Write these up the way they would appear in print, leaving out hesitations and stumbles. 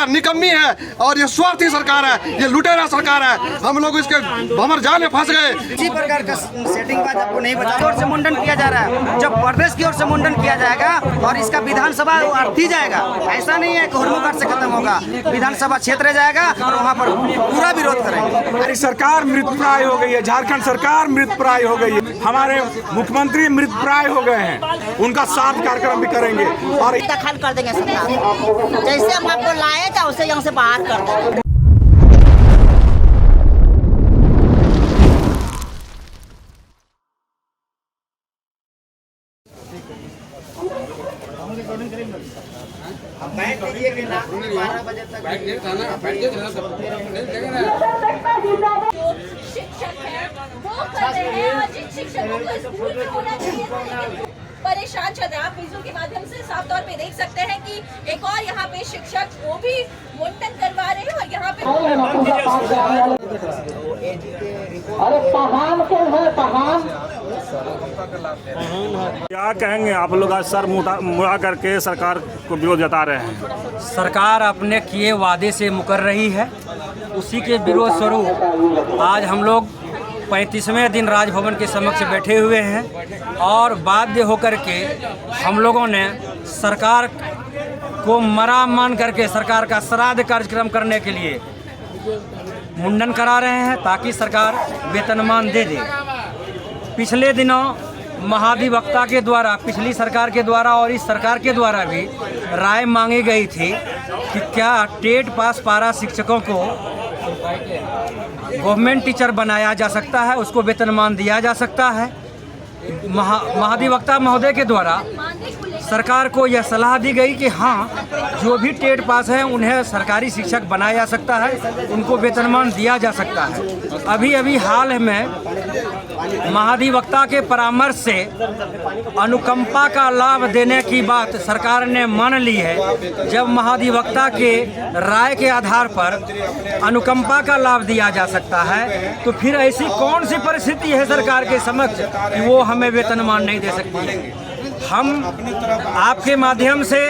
सरकार निकम्मी है और ये स्वार्थी सरकार है, ये लुटेरा सरकार है। हम लोग इसके भंवर जाल में फंस गए। इसी प्रकार का सेटिंग बात आपको नहीं बता, ओर से मुंडन किया जा रहा है। जब प्रदेश की ओर से मुंडन किया जाएगा और इसका विधानसभा अर्थी जाएगा, ऐसा नहीं है कि हुरमुघाट से खत्म होगा। विधानसभा क्षेत्र जाएगा और वहाँ पर पूरा विरोध करेंगे। अरे सरकार मृतप्राय हो गई है, झारखंड सरकार मृतप्राय हो गई है, हमारे मुख्यमंत्री मृतप्राय हो गए हैं। उनका साथ कार्यक्रम भी करेंगे और दखल कर देंगे सरकार। जैसे हम आपको लाए थे उसे यहाँ से बाहर कर देंगे। शिक्षक है वो कर रहे हैं और जिन शिक्षकों को स्कूल में होना चाहिए परेशान चल रहे हैं। आप वीडियो के माध्यम से साफ तौर पे देख सकते हैं कि एक और यहाँ पे शिक्षक वो भी मुंडन करवा रहे हैं और यहाँ पे क्या कहेंगे आप लोग आज सर मुड़ा करके सरकार को विरोध जता रहे हैं? सरकार अपने किए वादे से मुकर रही है, उसी के विरोध स्वरूप आज हम लोग 35वें दिन राजभवन के समक्ष बैठे हुए हैं और बाध्य होकर के हम लोगों ने सरकार को मरा मान करके सरकार का श्राद्ध कार्यक्रम करने के लिए मुंडन करा रहे हैं ताकि सरकार वेतनमान दे दे। पिछले दिनों महाधिवक्ता के द्वारा, पिछली सरकार के द्वारा और इस सरकार के द्वारा भी राय मांगी गई थी कि क्या टेट पास पारा शिक्षकों को गवर्नमेंट टीचर बनाया जा सकता है, उसको वेतनमान दिया जा सकता है। महाधिवक्ता महोदय के द्वारा सरकार को यह सलाह दी गई कि हाँ, जो भी टेट पास हैं उन्हें सरकारी शिक्षक बनाया जा सकता है, उनको वेतनमान दिया जा सकता है। अभी अभी हाल में महाधिवक्ता के परामर्श से अनुकंपा का लाभ देने की बात सरकार ने मान ली है। जब महाधिवक्ता के राय के आधार पर अनुकंपा का लाभ दिया जा सकता है तो फिर ऐसी कौन सी परिस्थिति है सरकार के समक्ष कि वो हमें वेतनमान नहीं दे सकती है। हम आपके माध्यम से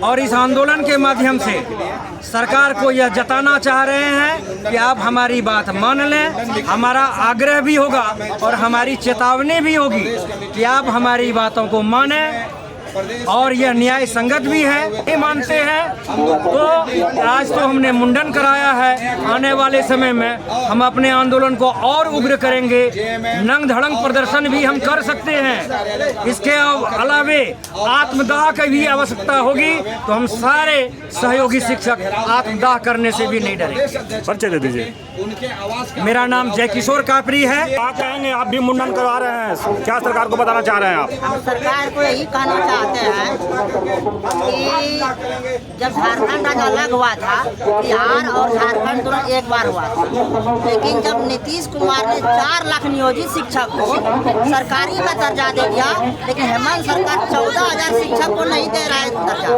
और इस आंदोलन के माध्यम से सरकार को यह जताना चाह रहे हैं कि आप हमारी बात मान लें। हमारा आग्रह भी होगा और हमारी चेतावनी भी होगी कि आप हमारी बातों को मानें और यह न्याय संगत भी है। ये मानते हैं तो आज तो हमने मुंडन कराया है, आने वाले समय में हम अपने आंदोलन को और उग्र करेंगे। नंग धड़ंग प्रदर्शन भी हम कर सकते हैं। इसके अलावे आत्मदाह की भी आवश्यकता होगी तो हम सारे सहयोगी शिक्षक आत्मदाह करने से भी नहीं डरेंगे। परिचय दे दीजिए। मेरा नाम जय किशोर कापरी है। क्या कहेंगे, आप भी मुंडन करवा रहे हैं, क्या सरकार को बताना चाह रहे हैं आप? हम सरकार को यही कहना चाहते हैं कि जब झारखंड राज्य अलग हुआ था, बिहार और झारखंड दोनों एक बार हुआ था, लेकिन जब नीतीश कुमार ने 4 लाख नियोजित शिक्षक को सरकारी का दर्जा दे दिया, लेकिन हेमंत सरकार 14,000 शिक्षक को नहीं दे रहा है दर्जा।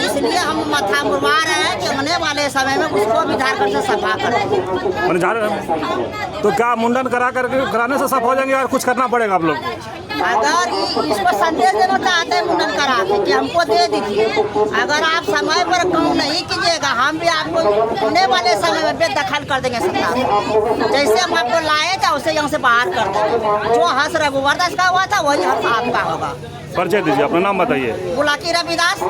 इसलिए हम माथा मुड़वा रहे हैं कि आने वाले समय में उसको भी झारखंड से सफा करें। तो क्या मुंडन कराने से सब हो जाएंगे और कुछ करना पड़ेगा आप लोग? अगर इसको संदेश देना चाहते हैं मुंडन करा के कि हमको दे दीजिए, अगर आप समय पर काम नहीं कीजिएगा हम भी आपको होने वाले समय में बेदखल कर देंगे सरकार। जैसे हम आपको लाए थे उसे यहाँ से बाहर कर देंगे। जो हर्ष रघुवरदास का हुआ था वही हर्ष आपका होगा। परिचय दीजिए, अपना नाम बताइए। बुलाकी रविदास।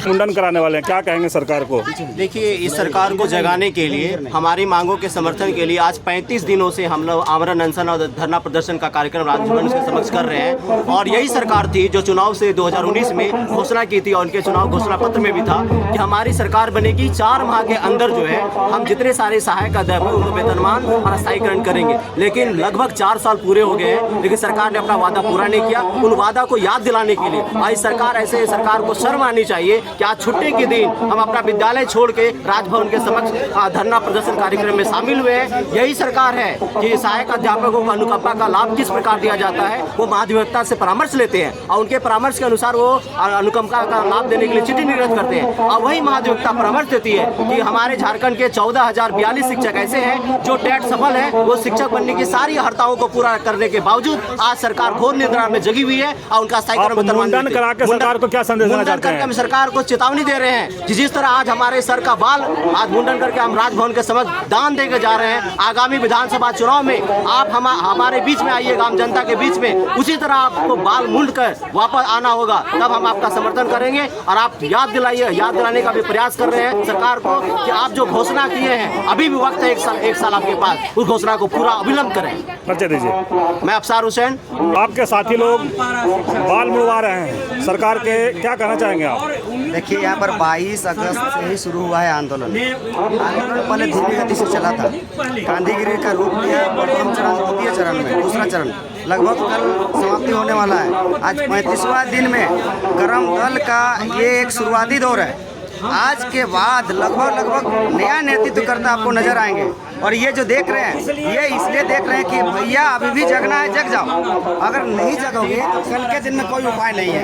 मुंडन कराने वाले हैं, क्या कहेंगे सरकार को? देखिए, इस सरकार को जगाने के लिए, हमारी मांगों के समर्थन के लिए आज 35 दिनों से हम लोग आमरण अनशन और धरना प्रदर्शन का कार्यक्रम राजभवन के समक्ष कर रहे हैं। और यही सरकार थी जो चुनाव से 2019 में घोषणा की थी और उनके चुनाव घोषणा पत्र में भी था कि हमारी सरकार बनेगी 4 माह के अंदर जो है हम जितने सारे सहायक अध्यापक उनको वेतनमान और स्थायीकरण करेंगे। लेकिन लगभग 4 साल पूरे हो गए हैं, लेकिन सरकार ने अपना वादा पूरा नहीं किया। उन वादा को याद दिलाने के लिए आज सरकार को शर्म आनी चाहिए कि आज छुट्टी के दिन हम अपना विद्यालय छोड़ के राजभवन के समक्ष धरना प्रदर्शन कार्यक्रम में शामिल हुए हैं। यही सरकार है कि सहायक अध्यापकों को अनुकंपा का लाभ किस प्रकार दिया जाता है, वो महाधिवक्ता से परामर्श लेते हैं और उनके परामर्श के अनुसार वो अनुकंपा का लाभ देने के लिए चिट्ठी निर्गत करते हैं और वही महाधिवक्ता परामर्श देती है कि हम हमारे झारखंड के 14,042 शिक्षक ऐसे हैं जो टेट सफल है। वो शिक्षक बनने की सारी हड़तालों को पूरा करने के बावजूद आज सरकार घोर निद्रा में जगी हुई है और उनका मुंडन करा के सरकार को क्या संदेश देना चाहते हैं? हम सरकार को चेतावनी दे रहे हैं कि जिस तरह आज हमारे सर का बाल आज मुंडन करके हम राजभवन के समक्ष दान देकर जा रहे हैं, आगामी विधानसभा चुनाव में आप हमारे बीच में आइएगा, आम जनता के बीच में उसी तरह आपको बाल मुंड कर वापस आना होगा, तब हम आपका समर्थन करेंगे। और आप याद दिलाने का भी प्रयास कर रहे हैं सरकार को कि आप जो घोषणा किए हैं अभी भी वक्त है, एक साल आपके पास, उस घोषणा को पूरा अविलंब करें। परिचय दीजिए। मैं अफसार हुसैन। आपके साथी लोग बाल मुड़वा रहे हैं, सरकार के क्या कहना चाहेंगे आप? देखिए, यहाँ पर 22 अगस्त से ही शुरू हुआ है आंदोलन पहले धीमी गति से चला था, गांधीगिरी का रूप लिया प्रथम चरण, द्वितीय चरण में, दूसरा चरण लगभग कल समाप्ति होने वाला है। आज 35वां दिन में गरम दल का ये एक शुरुआती दौर है। आज के बाद लगभग नया नेतृत्वकर्ता आपको नजर आएंगे। और ये जो देख रहे हैं, ये इसलिए देख रहे हैं कि भैया अभी भी जगना है, जग जाओ। अगर नहीं जगोगे तो कल के दिन में कोई उपाय नहीं है।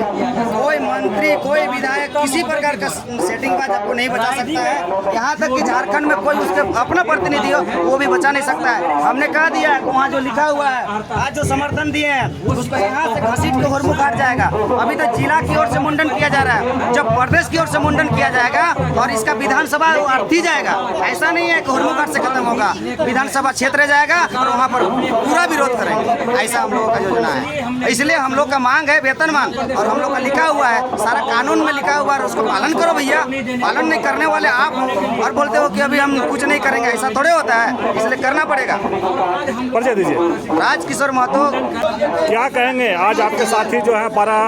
कोई मंत्री, कोई विधायक किसी प्रकार का सेटिंग बाज आपको नहीं बचा सकता है। यहाँ तक कि झारखंड में कोई उसके अपना प्रतिनिधि हो वो भी बचा नहीं सकता है। हमने कह दिया है, वहाँ जो लिखा हुआ है, आज जो समर्थन दिए हैं उसको यहाँ से घसीट के हुरमुख काट जाएगा। अभी तो जिला की ओर से मुंडन किया जा रहा है, जब प्रदेश की ओर से मुंडन किया जाएगा और इसका विधानसभा अर्थी जाएगा। ऐसा नहीं है कि हुरमुख काट से खत्म होगा, विधानसभा क्षेत्र जाएगा और वहाँ पर पूरा विरोध करेंगे। ऐसा हम लोगों का योजना है। इसलिए हम लोग का मांग है वेतनमान, और हम लोग का लिखा हुआ है, सारा कानून में लिखा हुआ है, उसको पालन करो भैया। पालन नहीं करने वाले आप और बोलते हो कि अभी हम कुछ नहीं करेंगे, ऐसा थोड़े होता है, इसलिए करना पड़ेगा। परिचय दीजिए। राजकिशोर महतो। क्या कहेंगे, आज आपके साथी जो है पारा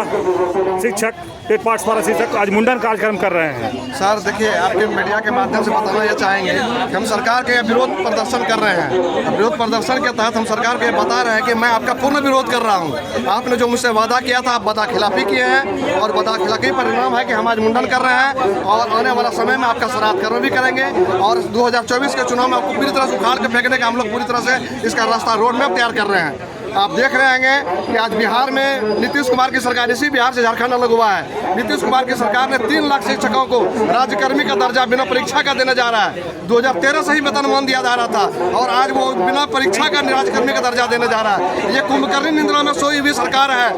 शिक्षक, टेट पास पारा शिक्षक आज मुंडन कार्यक्रम कर रहे हैं? सर देखिए, आपके मीडिया के माध्यम से बताना यह चाहेंगे कि हम सरकार के विरोध प्रदर्शन कर रहे हैं। विरोध प्रदर्शन के तहत हम सरकार को बता रहे हैं कि मैं आपका पूर्ण विरोध कर रहा हूं। आपने जो मुझसे वादा किया था, आप वादा खिलाफी किए हैं, और वादा खिलाफी परिणाम है कि हम आज मुंडन कर रहे हैं और आने वाला समय में आपका श्राद्ध कर्म भी करेंगे। और 2024 के चुनाव में आपको पूरी तरह से उखाड़ के फेंकने का हम लोग पूरी तरह से इसका रास्ता रोड मैप तैयार कर रहे हैं। आप देख रहे होंगे कि आज बिहार में नीतीश कुमार की सरकार, इसी बिहार से झारखंड अलग हुआ है। नीतीश कुमार की सरकार ने 3 लाख शिक्षकों को राज्यकर्मी का दर्जा बिना परीक्षा का देने जा रहा है। 2013 से ही वेतनमान दिया जा रहा था और आज वो बिना परीक्षा का राज्यकर्मी का दर्जा देने जा रहा है। ये कुंभकर्णी निद्रा में सोई हुई सरकार है।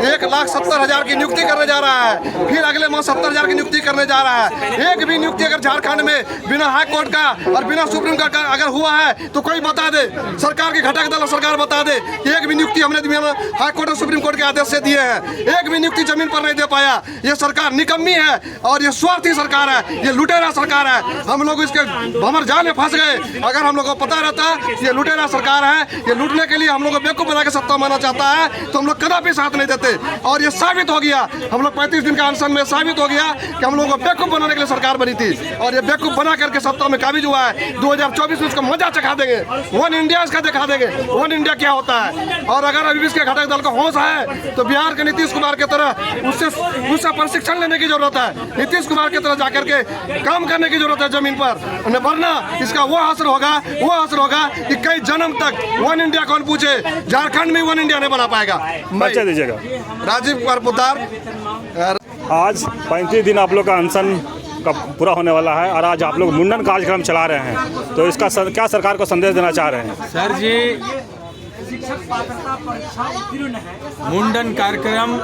1,70,000 की नियुक्ति करने जा रहा है, फिर अगले माह 70,000 की नियुक्ति करने जा रहा है। एक भी नियुक्ति अगर झारखंड में बिना हाई कोर्ट का और बिना सुप्रीम कोर्ट का अगर हुआ है तो कोई बता दे, सरकार की घटक दल सरकार बता दे। एक भी नियुक्ति हमने हाई कोर्ट और सुप्रीम कोर्ट के आदेश से दिए हैं, एक भी नियुक्ति जमीन पर नहीं दे पाया। ये सरकार निकम्मी है और ये स्वार्थी सरकार है, ये लुटेरा सरकार है। हम लोग इसके भंवर जाल में फंस गए। अगर हम लोग को पता रहता ये लुटेरा सरकार है, ये लूटने के लिए हम लोग को बेवकूफ बना के सत्ता माना चाहता है, तो हम लोग कदापि साथ नहीं देते। और ये साबित हो गया, हम लोग 35 दिन का अनशन में साबित हो गया कि हम लोगों को बेवकूफ बनाने के लिए सरकार बनी थी और ये बेवकूफ बना करके सत्ता में काबिज हुआ है। 2024 में इसका मजा चखा देंगे, वन इंडिया इसका दिखा देंगे, वन इंडिया क्या होता है। और अगर अभी इसके घटक दल का होश है तो बिहार के नीतीश कुमार की तरह उससे प्रशिक्षण लेने की जरूरत है। नीतीश कुमार की तरह जाकर के काम करने की जरूरत है जमीन पर, वरना इसका वो असर होगा कि कई जन्म तक वन इंडिया कौन पूछे, झारखंड में वन इंडिया नहीं बना पाएगा। परिचय दीजिएगा। राजीव कुमार पुतार। आज 35 दिन आप लोग का अनशन का पूरा होने वाला है और आज आप लोग मुंडन कार्यक्रम चला रहे हैं, तो इसका क्या सरकार को संदेश देना चाह रहे हैं? सर जी, मुंडन कार्यक्रम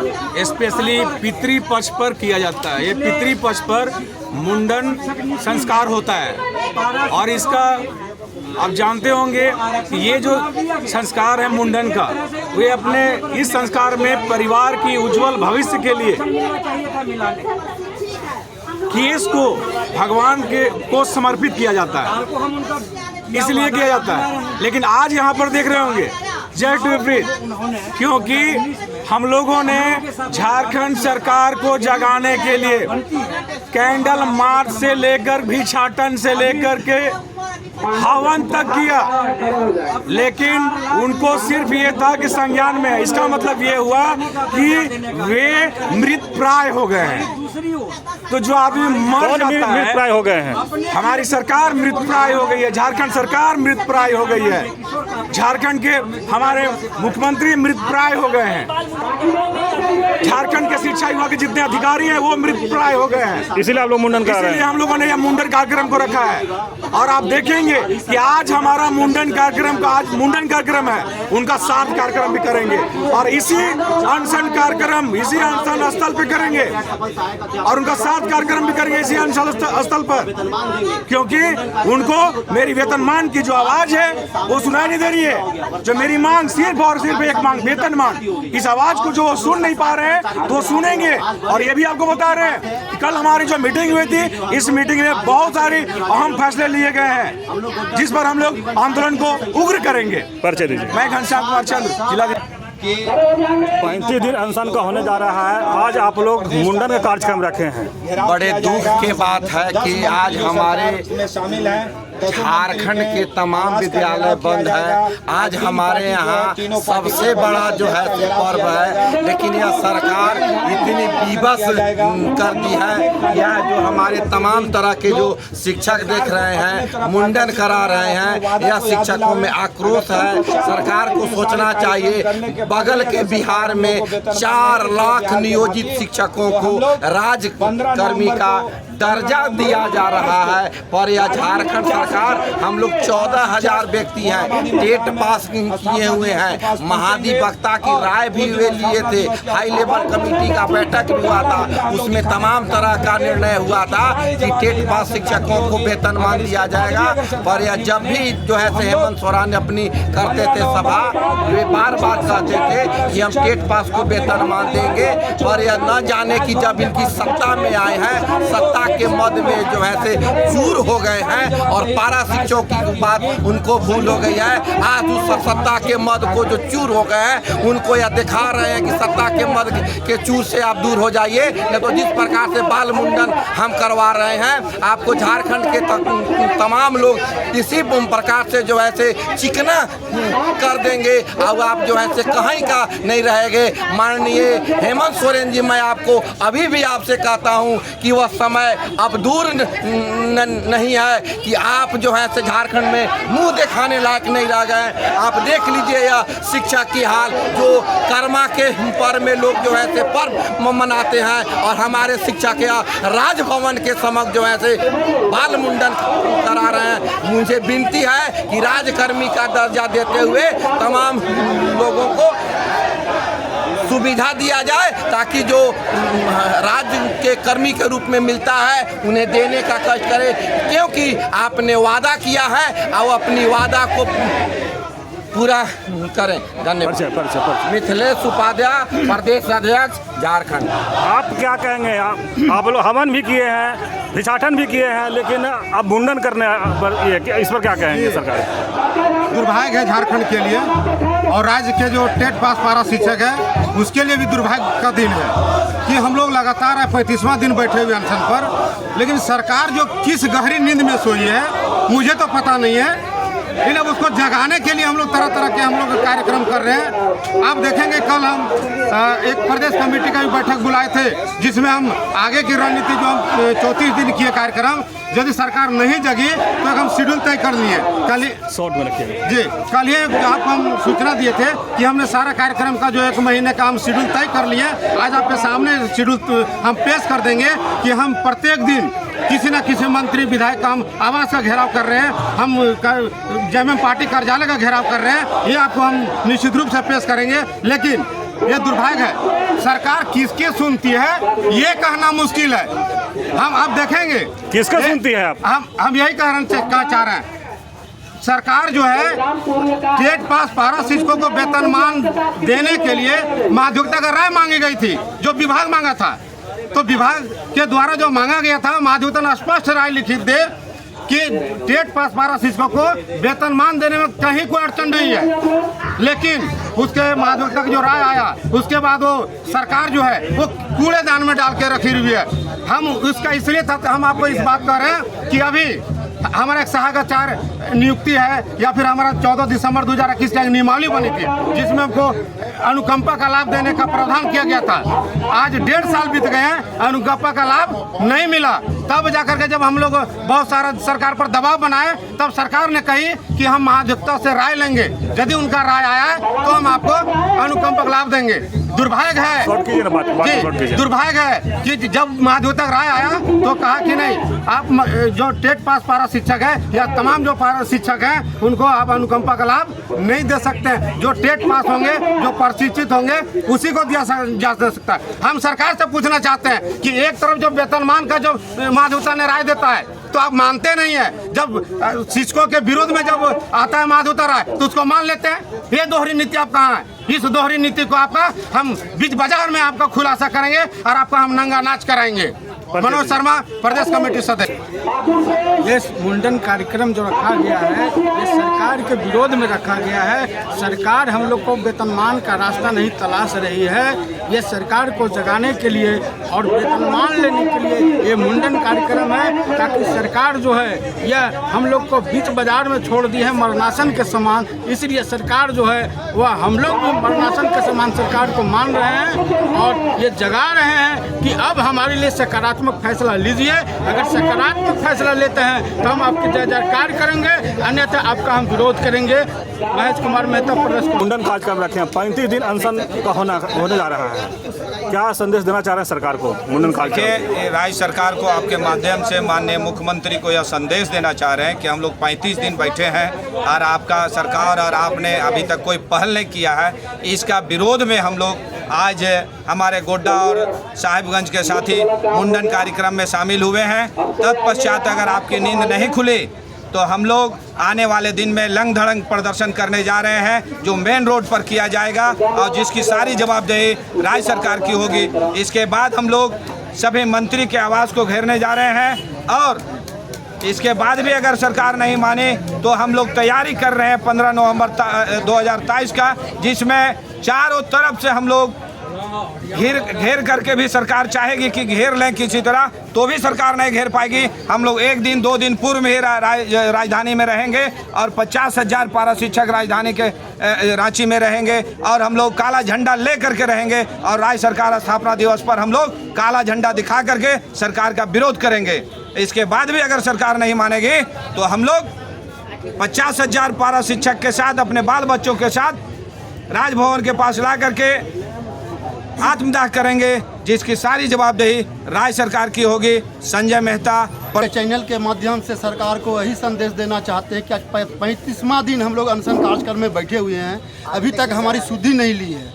स्पेशली पितृपक्ष पर किया जाता है। ये पितृपक्ष पर मुंडन संस्कार होता है और इसका आप जानते होंगे कि ये जो संस्कार है मुंडन का, वे अपने इस संस्कार में परिवार की उज्जवल भविष्य के लिए केस को भगवान को समर्पित किया जाता है, इसलिए किया जाता है। लेकिन आज यहाँ पर देख रहे होंगे जस्ट विपरीत, क्योंकि हम लोगों ने झारखंड सरकार को जगाने के लिए कैंडल मार्च से लेकर भिक्षाटन से लेकर के हवन तक किया, लेकिन उनको सिर्फ ये था कि संज्ञान में है। इसका मतलब ये हुआ कि वे मृत प्राय हो गए हैं। तो जो आदमी मर जाता है, मृत प्राय हो गए हैं। हमारी सरकार मृत प्राय हो गई है, झारखंड सरकार मृत प्राय हो गई है, झारखंड के हमारे मुख्यमंत्री मृत प्राय हो गए हैं, झारखंड के शिक्षा विभाग के जितने अधिकारी हैं वो मृत प्राय हो गए हैं। इसीलिए आप लोग मुंडन कर रहे हैं। इसलिए हम लोगों ने यह मुंडन कार्यक्रम को रखा है। और आप देखेंगे कि आज हमारा मुंडन कार्यक्रम है, उनका 7 कार्यक्रम भी करेंगे और इसी अनशन कार्यक्रम इसी अनशन स्थल पे करेंगे और उनका 7 कार्यक्रम भी करेंगे इसी अनशन स्थल पर, क्योंकि उनको मेरी वेतनमान की जो आवाज है वो सुनाई नहीं दे रही है। जो मेरी मांग सिर्फ और सिर्फ एक मांग, वेतनमान, इस आवाज को जो सुन नहीं पा रहे हैं तो सुनेंगे। और ये भी आपको बता रहे हैं कि कल हमारी जो मीटिंग हुई थी, इस मीटिंग में बहुत सारे अहम फैसले लिए गए हैं जिस पर हम लोग आंदोलन को उग्र करेंगे। परिचय दीजिए। मैं घनश्याम कुमार चंद्र, जिला 35 दिन अनशन का होने जा रहा है। आज आप लोग मुंडन का कार्यक्रम रखे हैं। बड़े दुख की बात है कि आज हमारे शामिल हैं झारखंड के तमाम विद्यालय बंद है। आज हमारे यहाँ सबसे बड़ा जो है पर्व है, लेकिन यह सरकार इतनी विवश कर दी है। यह जो हमारे तमाम तरह के जो शिक्षक देख रहे हैं, मुंडन करा रहे हैं, यह शिक्षकों में आक्रोश है। सरकार को सोचना चाहिए। बगल के बिहार में 4 लाख नियोजित शिक्षकों को राजकर्मी का दर्जा दिया जा रहा है, पर यह झारखंड सरकार, हम लोग 14,000 व्यक्ति हैं, टेट पास किए हुए हैं, महाधिवक्ता की राय भी वे लिए थे, हाई लेवल कमेटी का बैठक भी हुआ था, उसमें तमाम तरह का निर्णय हुआ था कि टेट पास शिक्षकों को वेतनमान दिया जाएगा। पर यह जब भी जो है हेमंत सोरेन अपनी करते थे सभा, वे बार बार कहते थे कि हम टेट पास को वेतनमान देंगे, पर यह न जाने कि जब इनकी सत्ता में आए हैं, सत्ता के मद में जो है से चूर हो गए हैं और पारा शिक्षकों की बात उनको भूल हो गई है। आज उस सत्ता के मद को जो चूर हो गए हैं, उनको यह दिखा रहे हैं कि सत्ता के मद के चूर से आप दूर हो जाइए, नहीं तो जिस प्रकार से बाल मुंडन हम करवा रहे हैं, आपको झारखंड के तमाम लोग इसी प्रकार से जो है से चिकना कर देंगे और आप जो है से कहीं का नहीं रहेंगे। माननीय हेमंत सोरेन जी, मैं आपको अभी भी आपसे कहता हूं कि वह समय अब दूर नहीं है कि आप जो है से झारखंड में मुंह दिखाने लायक नहीं रह गए। आप देख लीजिए यह शिक्षा की हाल, जो कर्मा के पर्व में लोग जो है से पर्व मनाते हैं और हमारे शिक्षा के राजभवन के समक्ष जो है से बाल मुंडन करा रहे हैं। मुझे विनती है कि राजकर्मी का दर्जा देते हुए तमाम लोगों को सुविधा दिया जाए, ताकि जो राज्य के कर्मी के रूप में मिलता है उन्हें देने का कष्ट करे, क्योंकि आपने वादा किया है और अपनी वादा को पूरा करें। धन्यवाद। मिथिलेश उपाध्याय, प्रदेश अध्यक्ष, झारखंड। आप क्या कहेंगे? आप लोग हवन भी किए हैं, भिक्षाटन भी किए हैं, लेकिन अब मुंडन करने पर इस पर क्या कहेंगे सरकार? दुर्भाग्य है झारखंड के लिए और राज्य के जो टेट पास पारा शिक्षक है उसके लिए भी दुर्भाग्य का दिन है कि हम लोग लगातार 35वां दिन बैठे हुए अनशन पर, लेकिन सरकार जो किस गहरी नींद में सोई है मुझे तो पता नहीं है, लेकिन अब उसको जगाने के लिए हम लोग तरह तरह के हम लोग कार्यक्रम कर रहे हैं। आप देखेंगे कल हम एक प्रदेश कमेटी का भी बैठक बुलाए थे, जिसमें हम आगे की रणनीति जो हम 34 दिन किए कार्यक्रम, यदि सरकार नहीं जगी तो हम शेड्यूल तय कर लिए। कल जी कल ये आपको हम सूचना दिए थे कि हमने सारा कार्यक्रम का जो 1 महीने का हम शेड्यूल तय कर लिए। आज आपके सामने शेड्यूल हम पेश कर देंगे कि हम प्रत्येक दिन किसी न किसी मंत्री विधायक का हम आवास का घेराव कर रहे हैं, हम जेएमएम पार्टी कार्यालय का घेराव कर रहे हैं, ये आपको हम निश्चित रूप से पेश करेंगे। लेकिन ये दुर्भाग्य है, सरकार किसके सुनती है ये कहना मुश्किल है। हम अब देखेंगे किसका सुनती है। हम यही कहना चाह रहे हैं, सरकार जो है टेट पास पारा शिक्षकों को वेतनमान देने के लिए महाधिवक्ता का राय मांगी गई थी, जो विभाग मांगा था, तो विभाग के द्वारा जो मांगा गया था, महाधिवक्ता ने स्पष्ट राय लिखित दे कि टेट पास पारा शिक्षकों को वेतनमान देने में कहीं कोई अड़चन नहीं है। लेकिन उसके महाधिवक्ता की जो राय आया, उसके बाद वो सरकार जो है वो कूड़ेदान में डाल के रखी हुई है। हम उसका इसलिए हम आपको इस बात कह रहे हैं कि अभी हमारा एक सहायक 4 नियुक्ति है, या फिर हमारा 14 दिसंबर 2021 की नियमावली बनी थी जिसमें हमको अनुकंपा का लाभ देने का प्रावधान किया गया था। आज 1.5 साल बीत गए हैं, अनुकंपा का लाभ नहीं मिला। तब जाकर के जब हम लोग बहुत सारा सरकार पर दबाव बनाए, तब सरकार ने कही कि हम महाधिवक्ता से राय लेंगे, यदि उनका राय आया तो हम आपको अनुकंपा का लाभ देंगे। दुर्भाग्य है जी, दुर्भाग्य है कि जब महाधिवक्ता का राय आया तो कहा कि नहीं, आप जो टेट पास पारा शिक्षक है या तमाम जो पारा शिक्षक हैं उनको आप अनुकंपा का लाभ नहीं दे सकते। जो टेट पास होंगे, जो प्रशिक्षित होंगे, उसी को दिया जा सकता है। हम सरकार से पूछना चाहते हैं कि एक तरफ जो वेतनमान का जो महाधिवक्ता ने राय देता है तो आप मानते नहीं है, जब शिक्षकों के विरोध में जब आता है महाधिवक्ता राय तो उसको मान लेते हैं। ये दोहरी नीति आप कहाँ है? इस दोहरी नीति को आपका हम बीच बाजार में आपका खुलासा करेंगे और आपका हम नंगा नाच कराएंगे। मनोज शर्मा, प्रदेश कमेटी सदस्य। ये मुंडन कार्यक्रम जो रखा गया है ये सरकार के विरोध में रखा गया है। सरकार हम लोग को वेतनमान का रास्ता नहीं तलाश रही है। ये सरकार को जगाने के लिए और वेतनमान लेने के लिए ये मुंडन कार्यक्रम है, ताकि सरकार जो है यह हम लोग को बीच बाजार में छोड़ दी है मरणासन के समान। इसलिए सरकार जो है वह हम लोग भी मरणासन के समान सरकार को मान रहे हैं और ये जगा रहे हैं कि अब हमारे लिए सकारात्मक फैसला लीजिए। अगर सकारात्मक फैसला लेते हैं तो हम आपकी जय जयकार करेंगे, अन्यथा आपका हम विरोध करेंगे। महेश कुमार मेहता, प्रदेश। मुंडन कार्यक्रम रखे हैं, 35 दिन अनशन का होने जा रहा है, क्या संदेश देना चाह रहे हैं सरकार को? मुंडन कार्यक्रम राज्य सरकार को आपके माध्यम से माननीय मुख्यमंत्री को यह संदेश देना चाह रहे हैं कि हम लोग 35 दिन बैठे हैं और आपका सरकार और आपने अभी तक कोई पहल नहीं किया है। इसका विरोध में हम लोग आज हमारे गोड्डा और साहिबगंज के साथी मुंडन कार्यक्रम में शामिल हुए हैं। तत्पश्चात अगर आपकी नींद नहीं खुली तो हम लोग आने वाले दिन में लंग धड़ंग प्रदर्शन करने जा रहे हैं, जो मेन रोड पर किया जाएगा और जिसकी सारी जवाबदेही राज्य सरकार की होगी। इसके बाद हम लोग सभी मंत्री के आवास को घेरने जा रहे हैं और इसके बाद भी अगर सरकार नहीं माने तो हम लोग तैयारी कर रहे हैं 15 नवंबर 2023 का, जिसमें चारों तरफ से हम लोग घेर करके भी सरकार चाहेगी कि घेर लें किसी तरह, तो भी सरकार नहीं घेर पाएगी। हम लोग 1 दिन 2 दिन पूर्व में ही राजधानी में रहेंगे और 50,000 पारा शिक्षक राजधानी के रांची में रहेंगे और हम लोग काला झंडा ले करके रहेंगे और राज्य सरकार स्थापना दिवस पर हम लोग काला झंडा दिखा करके सरकार का विरोध करेंगे। इसके बाद भी अगर सरकार नहीं मानेगी तो हम लोग 50,000 पारा शिक्षक के साथ अपने बाल बच्चों के साथ राजभवन के पास ला करके आत्मदाह करेंगे, जिसकी सारी जवाबदेही राज्य सरकार की होगी। संजय मेहता, चैनल के माध्यम से सरकार को यही संदेश देना चाहते हैं कि आज 35वां दिन हम लोग अनशन कार्यक्रम में बैठे हुए हैं, अभी तक हमारी सुधि नहीं ली है।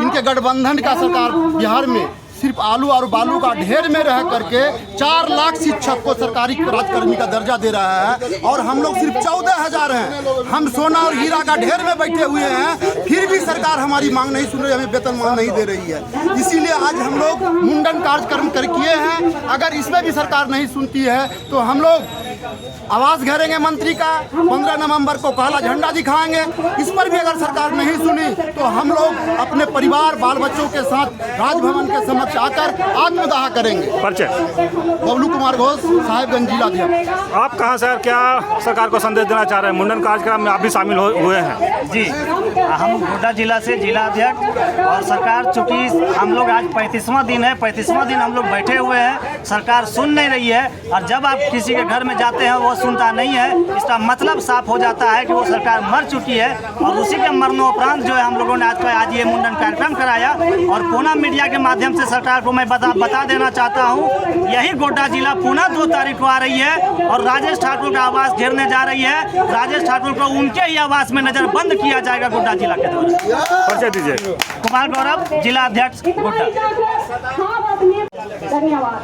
इनके गठबंधन का सरकार बिहार में सिर्फ आलू और बालू का ढेर में रह करके 4 लाख शिक्षक को सरकारी राजकर्मी का दर्जा दे रहा है और हम लोग सिर्फ 14,000 हैं। हम सोना और हीरा का ढेर में बैठे हुए हैं, फिर भी सरकार हमारी मांग नहीं सुन रही, हमें वेतनमान नहीं दे रही है। इसीलिए आज हम लोग मुंडन कार्यक्रम किए हैं। अगर इसमें भी सरकार नहीं सुनती है तो हम लोग आवास घेरेंगे मंत्री का, 15 नवंबर को काला झंडा दिखाएंगे। इस पर भी अगर सरकार नहीं सुनी तो हम लोग अपने परिवार बाल बच्चों के साथ राजभवन के समक्ष आकर आत्मदाह करेंगे। बबलू कुमार घोष, साहिबगंज जिला अध्यक्ष। आप कहाँ सर, क्या सरकार को संदेश देना चाह रहे हैं? मुंडन कार्यक्रम में आप भी शामिल हुए हैं। जी, हम गोड्डा जिला से जिला अध्यक्ष और सरकार, चूँकि हम लोग आज 35वां दिन है, 35वां दिन हम लोग बैठे हुए हैं, सरकार सुन नहीं रही है। और जब आप किसी के घर में जाते हैं वो सुनता नहीं है, इसका मतलब साफ हो जाता है कि वो सरकार मर चुकी है। और उसी के मरणोपरांत जो है हम लोगों ने आज ये मुंडन कार्यक्रम कराया और पूना मीडिया के माध्यम से सरकार को मैं बता देना चाहता हूँ, यही गोड्डा जिला पुनः 2 तारीख को आ रही है और राजेश ठाकुर का आवास घेरने जा रही है। राजेश ठाकुर को उनके ही आवास में नजरबंद किया जाएगा गोड्डा जिला के द्वारा। परिचय दीजिए। कुमार गौरव, जिला अध्यक्ष गोड्डा। धन्यवाद।